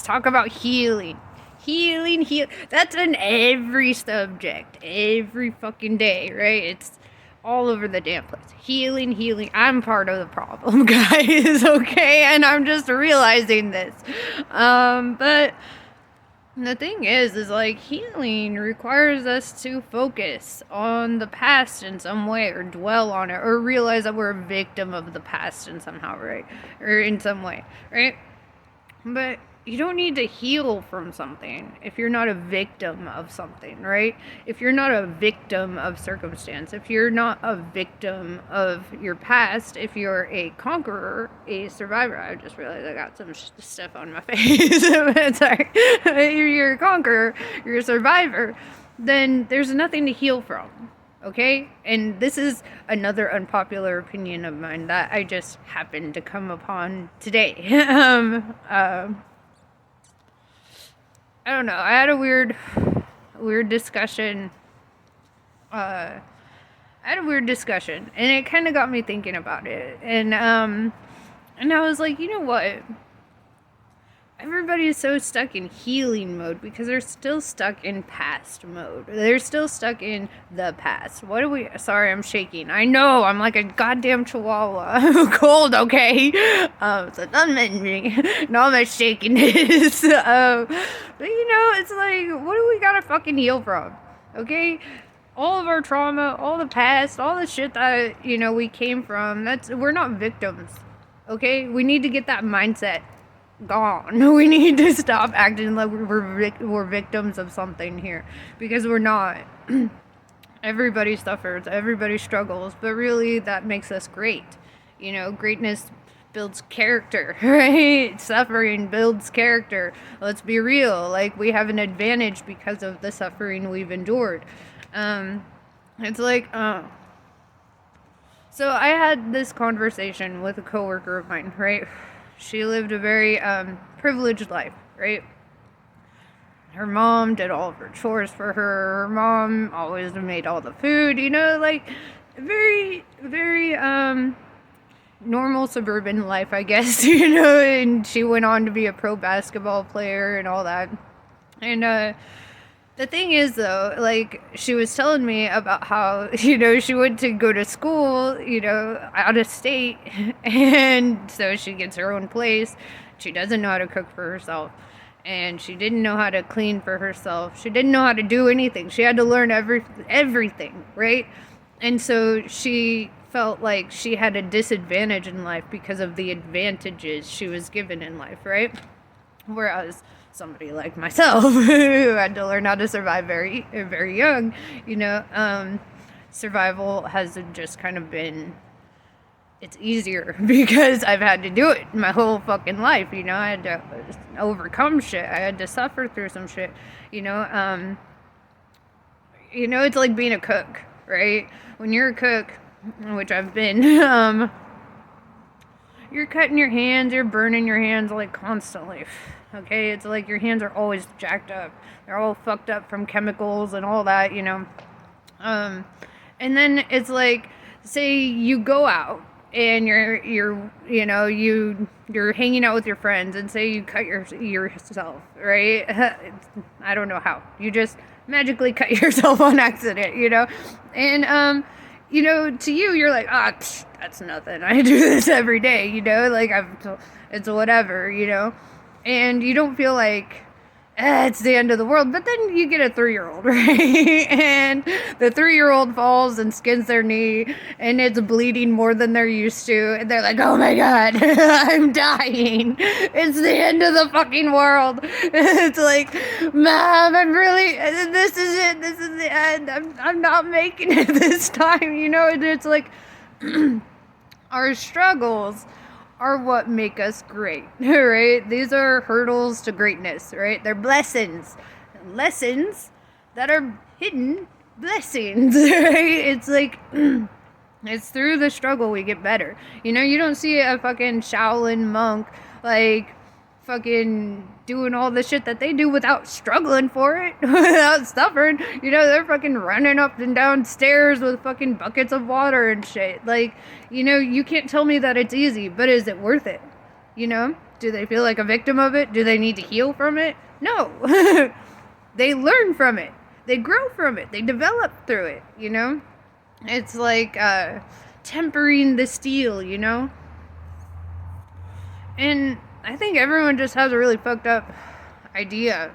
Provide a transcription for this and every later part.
let's talk about healing. Heal. That's in every subject, every fucking day, right? It's all over the damn place. Healing. I'm part of the problem, guys, okay? And I'm just realizing this. But the thing is like healing requires us to focus on the past in some way or dwell on it or realize that we're a victim of the past in somehow, right? Or in some way, right? But you don't need to heal from something if you're not a victim of something, right? If you're not a victim of circumstance, if you're not a victim of your past, if you're a conqueror, a survivor. I just realized I got some stuff on my face. Sorry. If you're a conqueror, you're a survivor, then there's nothing to heal from. Okay? And this is another unpopular opinion of mine that I just happened to come upon today. I don't know. I had a weird discussion. I had a weird discussion, and it kind of got me thinking about it. And I was like, you know what? Everybody is so stuck in healing mode because they're still stuck in past mode. They're still stuck in the past. Sorry, I'm shaking. I know, I'm like a goddamn chihuahua. I'm cold, okay? So don't mind me. No, I'm shaking this. But it's like, what do we gotta fucking heal from? Okay? All of our trauma, all the past, all the shit that, we came from, we're not victims. Okay? We need to get that mindset gone. We need to stop acting like we're victims of something here, because we're not. Everybody suffers, everybody struggles, but really that makes us great. Greatness builds character, right? Suffering builds character. Let's be real, like we have an advantage because of the suffering we've endured. It's like so I had this conversation with a coworker of mine, right? She lived a very privileged life, right? Her mom did all of her chores for her. Her mom always made all the food, like very, very normal suburban life, I guess, and she went on to be a pro basketball player and all that. And the thing is, though, like, she was telling me about how, she went to go to school, out of state, and so she gets her own place. She doesn't know how to cook for herself, and she didn't know how to clean for herself. She didn't know how to do anything. She had to learn everything, right? And so she felt like she had a disadvantage in life because of the advantages she was given in life, right? Whereas somebody like myself who had to learn how to survive very, very young, survival has just kind of been, it's easier because I've had to do it my whole fucking life. I had to overcome shit. I had to suffer through some shit. It's like being a cook, right? When you're a cook, which I've been, you're cutting your hands, you're burning your hands like constantly. Okay, it's like your hands are always jacked up. They're all fucked up from chemicals and all that, and then it's like, say you go out and you're hanging out with your friends, and say you cut yourself, right? I don't know how. You just magically cut yourself on accident, and to you, you're like, that's nothing. I do this every day, like it's whatever, and you don't feel like it's the end of the world. But then you get a 3-year-old, right? And the 3-year-old falls and skins their knee, and it's bleeding more than they're used to, and they're like, oh my god, I'm dying, it's the end of the fucking world. It's like, Mom, this is the end, I'm not making it this time, and it's like our struggles are what make us great, right? These are hurdles to greatness, right? They're lessons that are hidden blessings, right? It's like, it's through the struggle we get better. You don't see a fucking Shaolin monk, like, fucking doing all the shit that they do without struggling for it, without suffering. They're fucking running up and down stairs with fucking buckets of water and shit. Like, you can't tell me that it's easy, but is it worth it? You know? Do they feel like a victim of it? Do they need to heal from it? No. They learn from it. They grow from it. They develop through it, you know? It's like tempering the steel, you know? And I think everyone just has a really fucked up idea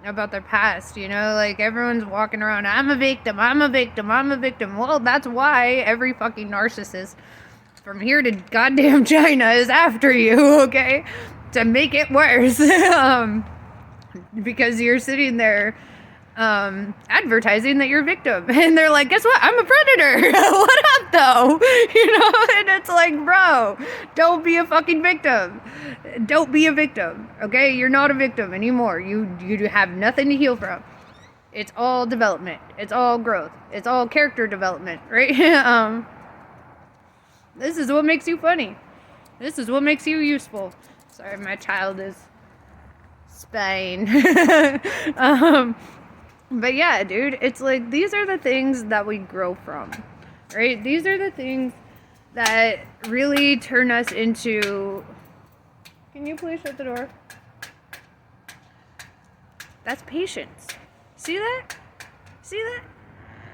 about their past, you know? Like, everyone's walking around, I'm a victim, I'm a victim, I'm a victim. Well, that's why every fucking narcissist from here to goddamn China is after you, okay? To make it worse. Because you're sitting there advertising that you're a victim, and they're like, guess what, I'm a predator. What up though? You know? And it's like, bro, don't be a fucking victim. Don't be a victim, okay? You're not a victim anymore. You have nothing to heal from. It's all development. It's all growth. It's all character development, right? This is what makes you funny. This is what makes you useful. Sorry, my child is spying. But yeah, dude, it's like, these are the things that we grow from, right? These are the things that really turn us into... Can you please shut the door? That's patience. See that? See that?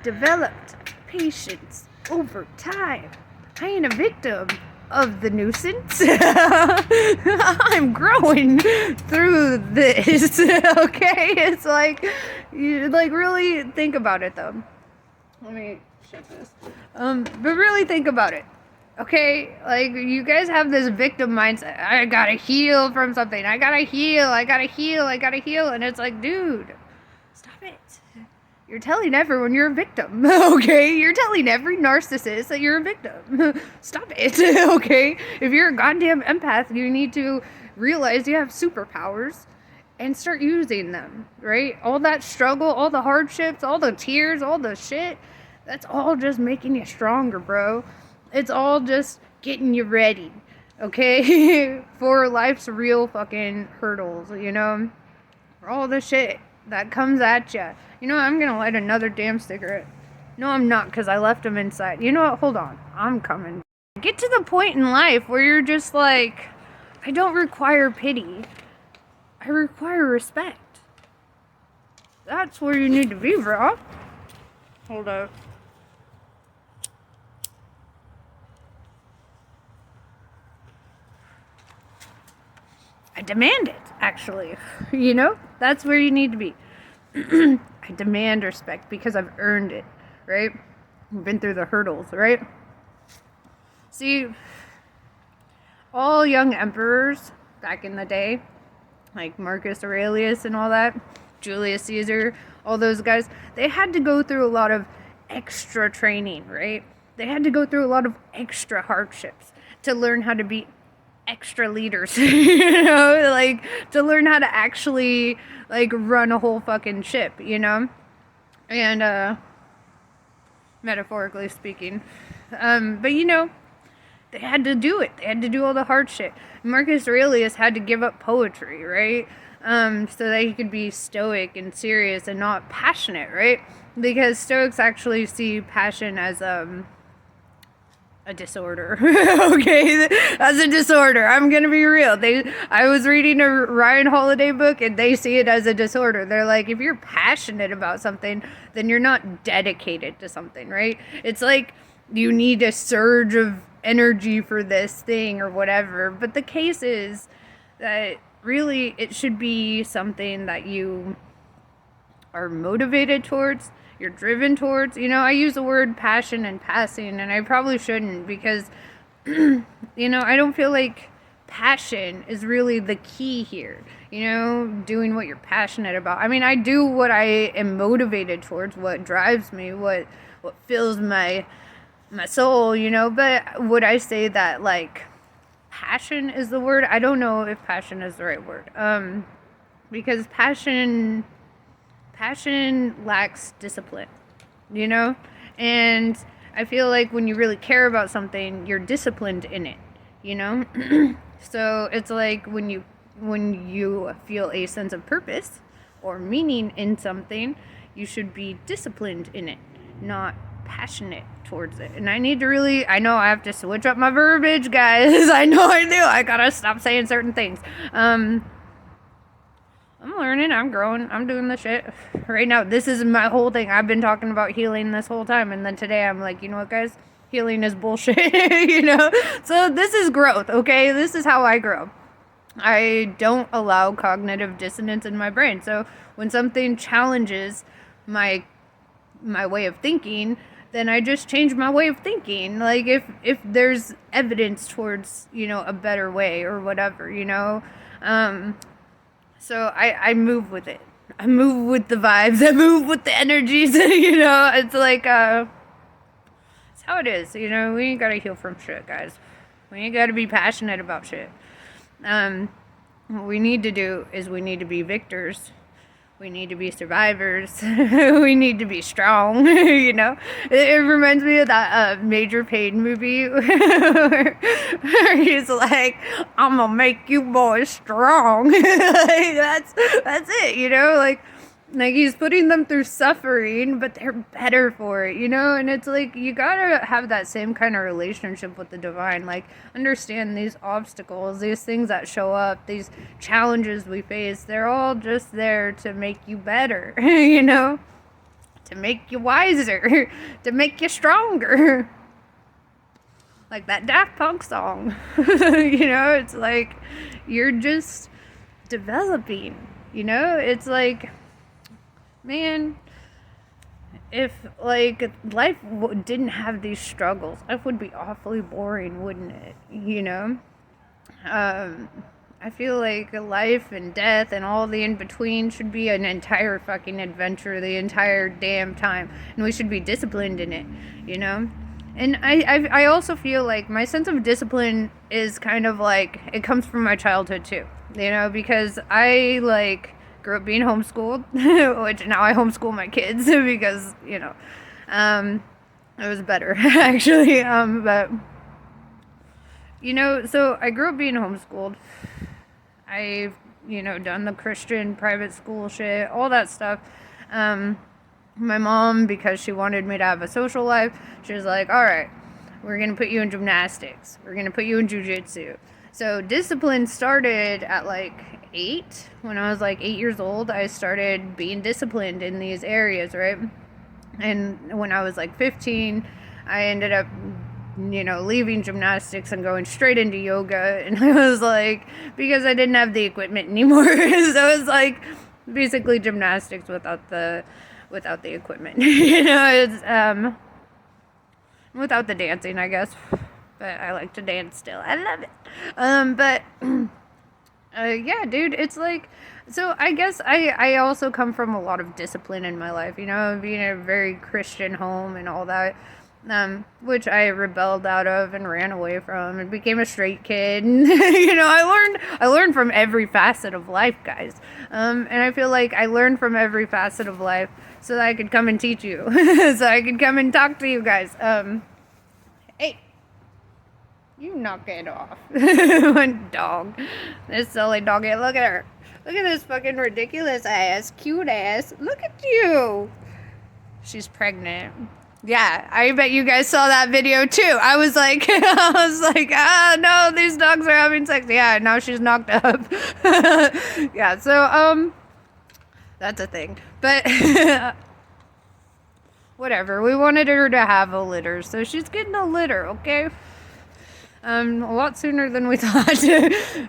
Developed patience over time. I ain't a victim of the nuisance. I'm growing through this. Okay? It's like, you like really think about it though. Let me shut this. But really think about it. Okay? Like, you guys have this victim mindset. I gotta heal from something. I gotta heal. And it's like, dude, stop it. You're telling everyone you're a victim, okay? You're telling every narcissist that you're a victim. Stop it, okay? If you're a goddamn empath, you need to realize you have superpowers and start using them, right? All that struggle, all the hardships, all the tears, all the shit, that's all just making you stronger, bro. It's all just getting you ready, okay? For life's real fucking hurdles, you know? For all the shit that comes at you. You know what? I'm gonna light another damn cigarette. No, I'm not, because I left them inside. You know what? Hold on. I'm coming. Get to the point in life where you're just like, I don't require pity. I require respect. That's where you need to be, bro. Hold up. I demand it, actually. You know? That's where you need to be. I demand respect because I've earned it, right? I've been through the hurdles, right? See, all young emperors back in the day, like Marcus Aurelius and all that, Julius Caesar, all those guys, they had to go through a lot of extra training, right? They had to go through a lot of extra hardships to learn how to be extra leaders, you know, like to learn how to actually like run a whole fucking ship, you know, and metaphorically speaking, but you know, they had to do it. They had to do all the hard shit. Marcus Aurelius had to give up poetry, right? So that he could be stoic and serious and not passionate, right? Because Stoics actually see passion as a disorder. Okay, that's a disorder. I'm gonna be real. I was reading a Ryan Holiday book, and they see it as a disorder. They're like, if you're passionate about something, then you're not dedicated to something, right? It's like you need a surge of energy for this thing or whatever. But the case is that really it should be something that you are motivated towards, you're driven towards. You know, I use the word passion and passing, and I probably shouldn't, because you know, I don't feel like passion is really the key here. You know, doing what you're passionate about. I mean, I do what I am motivated towards, what drives me, what fills my soul, you know. But would I say that like passion is the word? I don't know if passion is the right word, because passion lacks discipline, you know? And I feel like when you really care about something, you're disciplined in it, you know? So it's like when you feel a sense of purpose or meaning in something, you should be disciplined in it, not passionate towards it. And I need to really, I know I have to switch up my verbiage, guys. I know I do. I gotta stop saying certain things. I'm learning, I'm growing, I'm doing the shit. Right now, this is my whole thing. I've been talking about healing this whole time, and then today I'm like, you know what, guys? Healing is bullshit, you know? So this is growth, okay? This is how I grow. I don't allow cognitive dissonance in my brain. So when something challenges my way of thinking, then I just change my way of thinking. Like if there's evidence towards, you know, a better way or whatever, you know? So I move with it. I move with the vibes. I move with the energies, you know? It's like, it's how it is, you know? We ain't gotta heal from shit, guys. We ain't gotta be passionate about shit. What we need to do is we need to be victors. We need to be survivors. We need to be strong, you know? It reminds me of that Major Payne movie where he's like, I'm gonna make you boys strong. Like, that's it, you know? Like he's putting them through suffering, but they're better for it, you know? And it's like, you gotta have that same kind of relationship with the divine. Like, understand these obstacles, these things that show up, these challenges we face, they're all just there to make you better, you know? To make you wiser, to make you stronger. Like that Daft Punk song. You know, it's like, you're just developing, you know? It's like, man, if like life didn't have these struggles, life would be awfully boring, wouldn't it? You know, I feel like life and death and all the in between should be an entire fucking adventure the entire damn time, and we should be disciplined in it, you know. And I also feel like my sense of discipline is kind of like, it comes from my childhood too, you know, because I like grew up being homeschooled, which now I homeschool my kids because, you know, it was better actually. But you know, so I grew up being homeschooled. I've, you know, done the Christian private school shit, all that stuff. My mom, because she wanted me to have a social life, she was like, all right, we're gonna put you in gymnastics, we're gonna put you in jujitsu. So discipline started at like 8. When I was like 8 years old, I started being disciplined in these areas, right? And when I was like 15, I ended up, you know, leaving gymnastics and going straight into yoga. And I was like, because I didn't have the equipment anymore. So it was like basically gymnastics without the equipment. You know, it's without the dancing, I guess. But I like to dance still. I love it. But yeah, dude, it's like, so I guess I also come from a lot of discipline in my life, you know, being in a very Christian home and all that, which I rebelled out of and ran away from and became a straight kid. And, you know, I learned from every facet of life, guys. And I feel like I learned from every facet of life so that I could come and teach you, so I could come and talk to you guys. Hey. You knock it off. One dog. This silly doggy. Look at her. Look at this fucking ridiculous ass. Cute ass. Look at you. She's pregnant. Yeah, I bet you guys saw that video too. I was like, no, these dogs are having sex. Yeah, now she's knocked up. Yeah, so, that's a thing. But, whatever. We wanted her to have a litter, so she's getting a litter, okay? A lot sooner than we thought.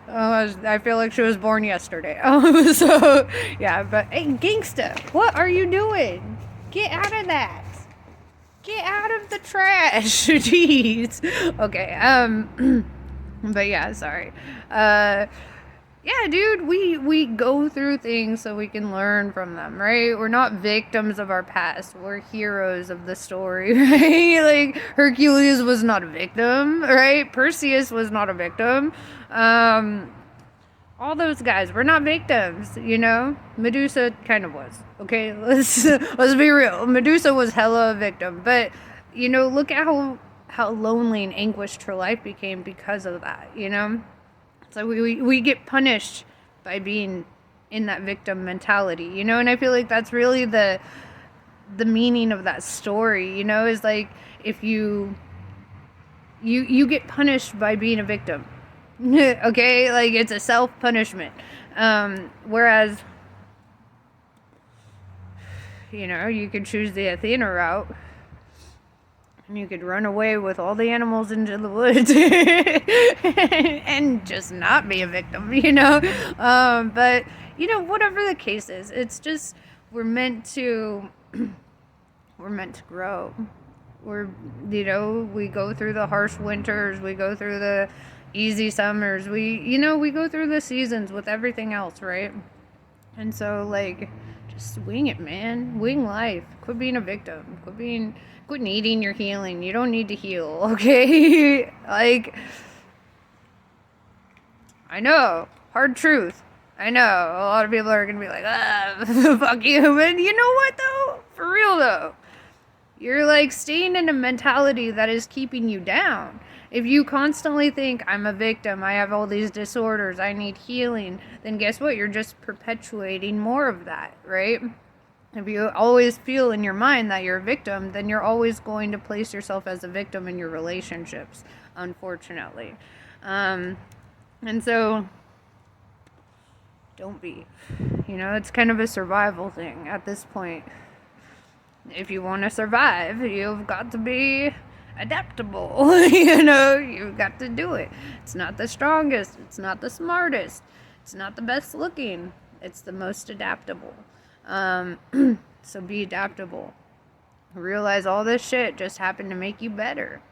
I feel like she was born yesterday. So, yeah, but hey, gangsta, what are you doing? Get out of that. Get out of the trash. Jeez. Okay, but yeah, sorry. Yeah, dude, we go through things so we can learn from them, right? We're not victims of our past. We're heroes of the story, right? Like, Hercules was not a victim, right? Perseus was not a victim. All those guys were not victims, you know? Medusa kind of was, okay? Let's be real. Medusa was hella a victim, but, you know, look at how lonely and anguished her life became because of that, you know? So we get punished by being in that victim mentality, you know, and I feel like that's really the the meaning of that story, you know, is like if you get punished by being a victim. Okay, like it's a self-punishment. Whereas, you know, you could choose the Athena route. And you could run away with all the animals into the woods and just not be a victim, you know? But, you know, whatever the case is, it's just we're meant to grow. You know, we go through the harsh winters, we go through the easy summers, we go through the seasons with everything else, right? And so, like, just wing it, man. Wing life. Quit being a victim. Quit needing your healing. You don't need to heal, okay? Like, I know. Hard truth. I know. A lot of people are going to be like, fuck you. But you know what, though? For real, though. You're, like, staying in a mentality that is keeping you down. If you constantly think, I'm a victim, I have all these disorders, I need healing, then guess what? You're just perpetuating more of that, right? If you always feel in your mind that you're a victim, then you're always going to place yourself as a victim in your relationships, unfortunately. And so, don't be. You know, it's kind of a survival thing at this point. If you want to survive, you've got to be adaptable. You know, you've got to do it. It's not the strongest, it's not the smartest, it's not the best looking, it's the most adaptable. So be adaptable. Realize all this shit just happened to make you better.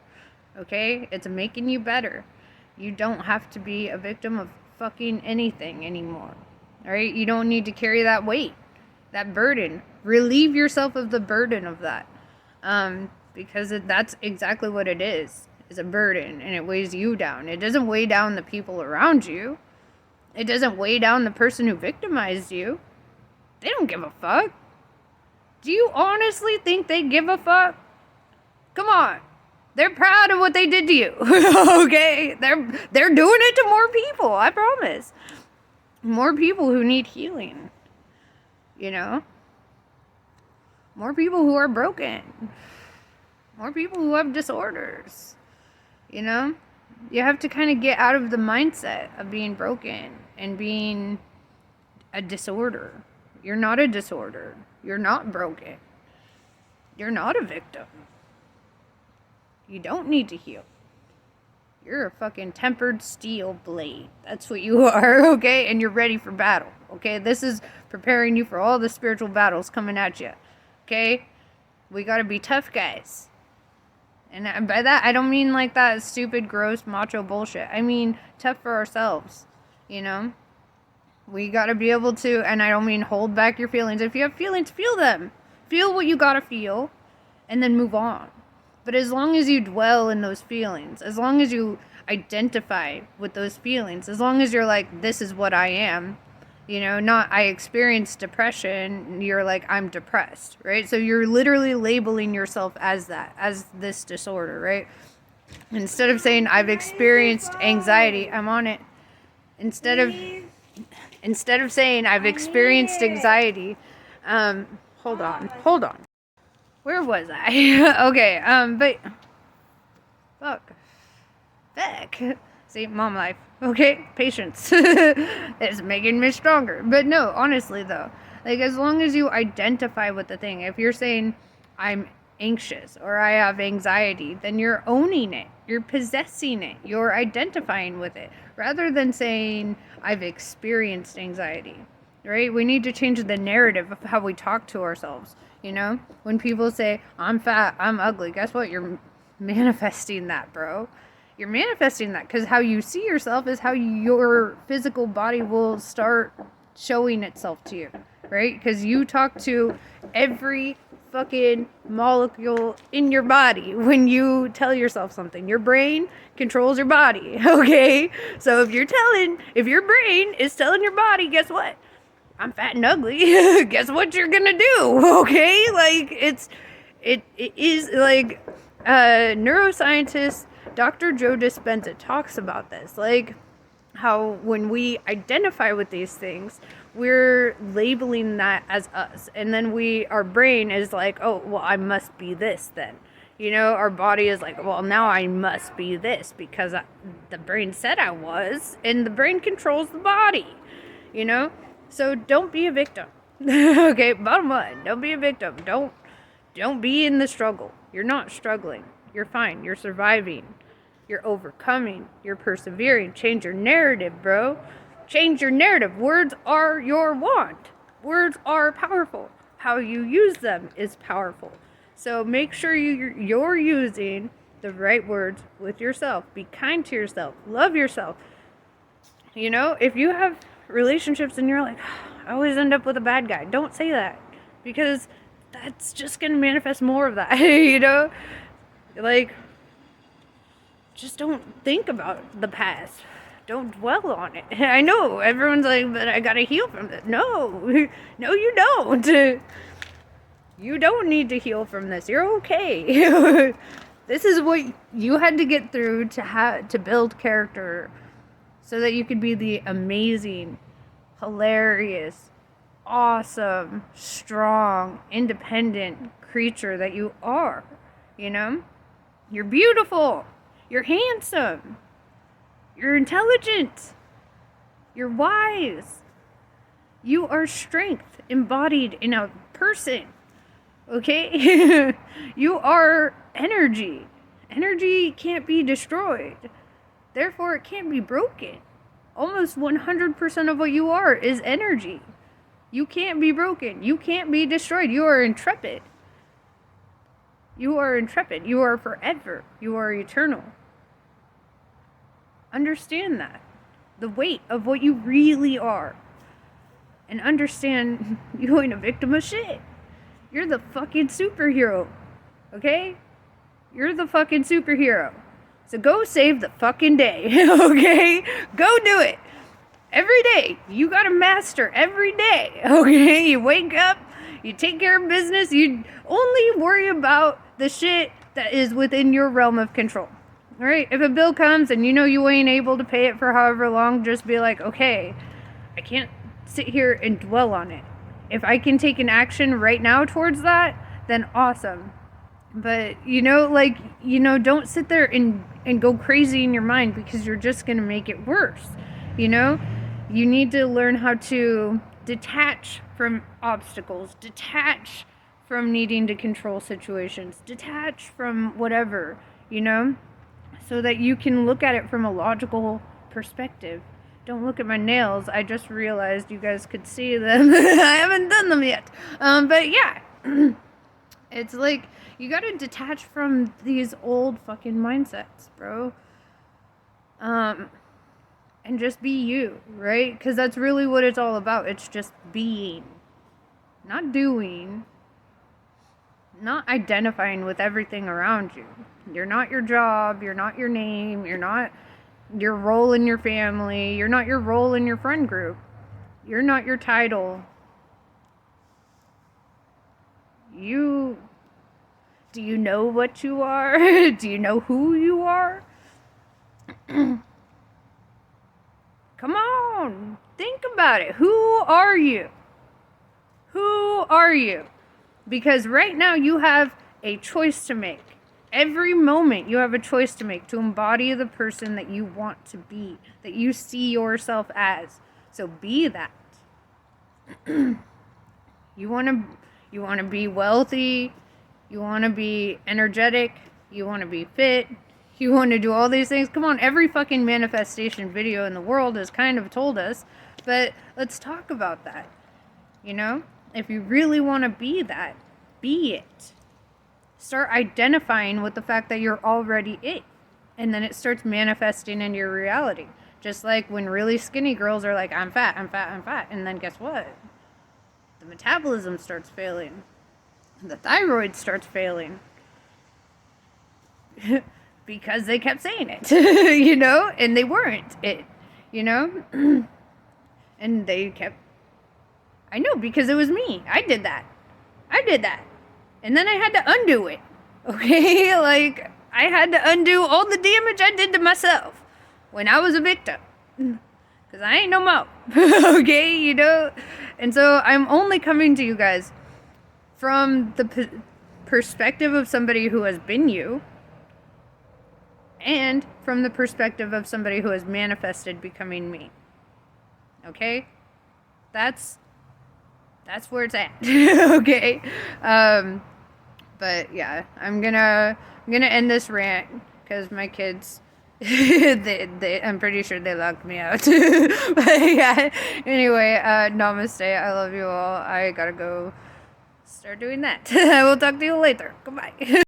Okay? It's making you better. You don't have to be a victim of fucking anything anymore. Alright? You don't need to carry that weight, that burden. Relieve yourself of the burden of that. Because that's exactly what it is a burden, and it weighs you down. It doesn't weigh down the people around you. It doesn't weigh down the person who victimized you. They don't give a fuck. Do you honestly think they give a fuck? Come on. They're proud of what they did to you. Okay? They're doing it to more people, I promise. More people who need healing. You know? More people who are broken. More people who have disorders, you know? You have to kind of get out of the mindset of being broken and being a disorder. You're not a disorder. You're not broken. You're not a victim. You don't need to heal. You're a fucking tempered steel blade. That's what you are, okay? And you're ready for battle, okay? This is preparing you for all the spiritual battles coming at you, okay? We gotta be tough guys. And by that, I don't mean like that stupid, gross, macho bullshit. I mean tough for ourselves, you know? We gotta be able to, and I don't mean hold back your feelings. If you have feelings, feel them. Feel what you gotta feel, and then move on. But as long as you dwell in those feelings, as long as you identify with those feelings, as long as you're like, this is what I am, you know, not I experienced depression, you're like, I'm depressed, right? So you're literally labeling yourself as that, as this disorder, right? Instead of saying, I've experienced anxiety, I'm on it. Instead of saying, I've experienced anxiety, hold on. Where was I? Okay, but, fuck. See, mom life. Okay, patience. It's making me stronger. But no, honestly though, like as long as you identify with the thing, if you're saying I'm anxious or I have anxiety, then you're owning it. You're possessing it. You're identifying with it. Rather than saying I've experienced anxiety, right? We need to change the narrative of how we talk to ourselves. You know, when people say I'm fat, I'm ugly, guess what? You're manifesting that, bro. You're manifesting that because how you see yourself is how your physical body will start showing itself to you, right? Because you talk to every fucking molecule in your body when you tell yourself something. Your brain controls your body, okay? So if your brain is telling your body, guess what? I'm fat and ugly. Guess what you're gonna do, okay? Like, it is like, neuroscientist Dr. Joe Dispenza talks about this. Like, how when we identify with these things, we're labeling that as us. And then our brain is like, oh, well, I must be this then. Our body is like, well, now I must be this because the brain said I was, and the brain controls the body, So don't be a victim. Okay, bottom line, don't be a victim. Don't be in the struggle. You're not struggling. You're fine. You're surviving. You're overcoming. You're persevering. Change your narrative, bro. Change your narrative. Words are your wand. Words are powerful. How you use them is powerful. So make sure you're using the right words with yourself. Be kind to yourself. Love yourself. If you have relationships and you're like, I always end up with a bad guy, don't say that. Because that's just going to manifest more of that, Like, just don't think about the past. Don't dwell on it. I know everyone's like, but I gotta heal from it. No, you don't. You don't need to heal from this. You're okay. This is what you had to get through to build character, so that you could be the amazing, hilarious, awesome, strong, independent creature that you are. You're beautiful. You're handsome. You're intelligent. You're wise. You are strength embodied in a person. Okay? You are energy. Energy can't be destroyed. Therefore, it can't be broken. Almost 100% of what you are is energy. You can't be broken. You can't be destroyed. You are intrepid. You are intrepid. You are forever. You are eternal. Understand that. The weight of what you really are. And understand you ain't a victim of shit. You're the fucking superhero. Okay? You're the fucking superhero. So go save the fucking day. Okay? Go do it. Every day. You gotta master every day. Okay? You wake up. You take care of business. You only worry about the shit that is within your realm of control. Alright? If a bill comes and you ain't able to pay it for however long, just be like, okay, I can't sit here and dwell on it. If I can take an action right now towards that, then awesome. But, don't sit there and go crazy in your mind, because you're just going to make it worse. You need to learn how to detach from obstacles, detach from needing to control situations, detach from whatever, so that you can look at it from a logical perspective. Don't look at my nails. I just realized you guys could see them. I haven't done them yet. But yeah, it's like you gotta detach from these old fucking mindsets, bro. And just be you, right? Because that's really what it's all about. It's just being, not doing, not identifying with everything around you. You're not your job. You're not your name. You're not your role in your family. You're not your role in your friend group. You're not your title. Do you know what you are? Do you know who you are? Come on, think about it. Who are you? Who are you? Because right now you have a choice to make. Every moment you have a choice to make to embody the person that you want to be, that you see yourself as. So be that. You want to be wealthy, you want to be energetic, you want to be fit, you want to do all these things. Come on, every fucking manifestation video in the world has kind of told us, but let's talk about that. If you really want to be that, be it. Start identifying with the fact that you're already it. And then it starts manifesting in your reality. Just like when really skinny girls are like, I'm fat, I'm fat, I'm fat. And then guess what? The metabolism starts failing. The thyroid starts failing. Because they kept saying it, and they weren't it, and they kept, I know, because it was me. I did that. And then I had to undo it. Okay? I had to undo all the damage I did to myself when I was a victim. Because I ain't no mo. Okay, you know? And so I'm only coming to you guys from the perspective of somebody who has been you, and from the perspective of somebody who has manifested becoming me. Okay? That's where it's at. Okay? But yeah, I'm gonna end this rant because my kids I'm pretty sure they locked me out. But yeah, anyway, namaste. I love you all. I gotta go start doing that. I will talk to you later. Goodbye.